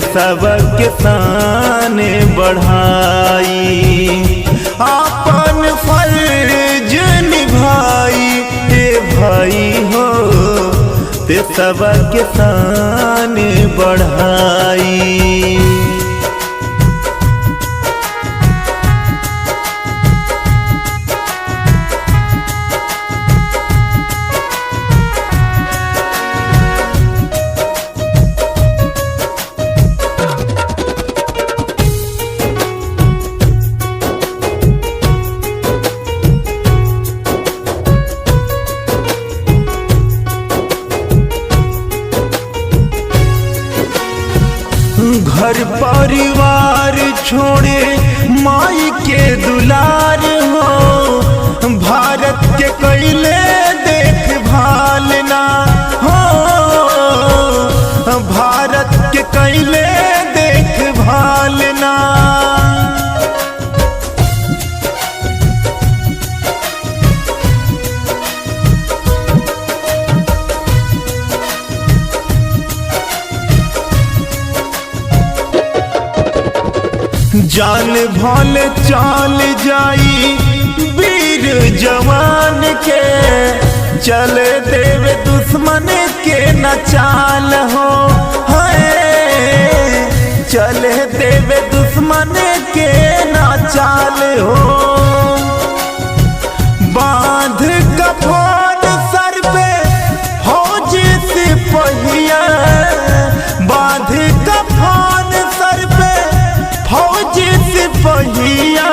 देशवा के शान बढ़ाई। अपन फर्ज निभाई ए भाई हो, देशवा के शान बढ़ाई। घर परिवार छोड़े माई के दुलार हो, भारत के कैले देखभाल ना हो, भारत के कैले देखभाल ना। जान भल चाल जाई वीर जवान के, चल देव दुश्मन के न चाल हो, है चल देव दुश्मन के न चाल हो। बांध कफन सर पे फौज सिपहिया, बांध कफन सर पे फौज सिपहिया,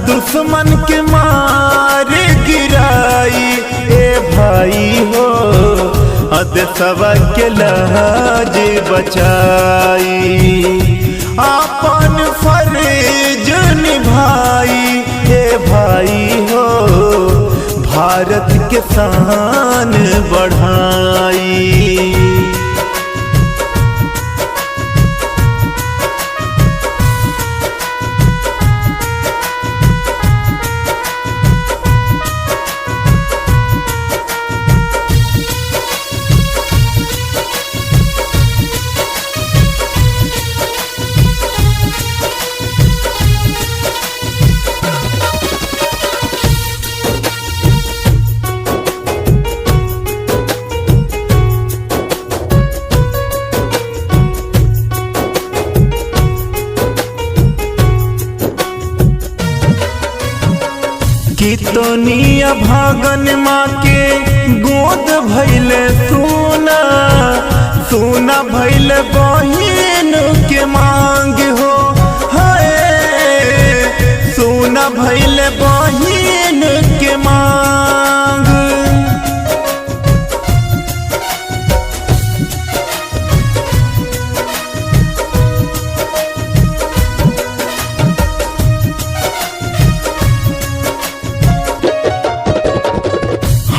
दुश्मन के मार गिराई ए भाई हो, देशवा के लाज बचाई। अपन फर्ज निभाई ए भाई हो, भारत के शान बढ़ाई। कितनी अभागन माँ के गोद भैले सुना, सुना भैले बहिन के मांग हो, है सुना भैले बहिन के मांग।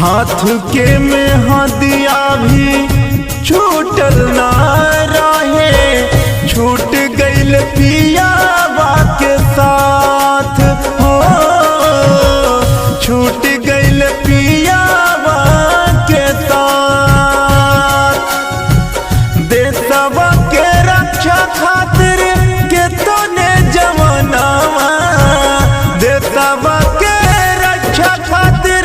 हाथ के में हदिया भी छूटल ना रहे, छूट गइल पियावा के साथ हो, छूट गइल पियावा के साथ। देशवा के रक्षा खातिर के तोने जवानावा, देशवा के रक्षा खातिर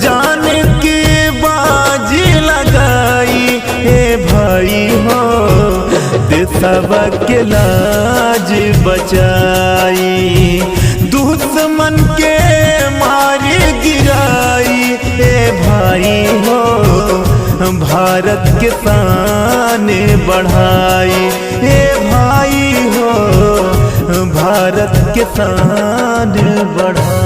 जान की बाजी लगाई ए भाई हो, देशवा के लाज बचाई। दुश्मन के मार गिराई ए भाई हो, भारत के शान बढ़ाई ए भाई हो, भारत के शान बढ़ाई।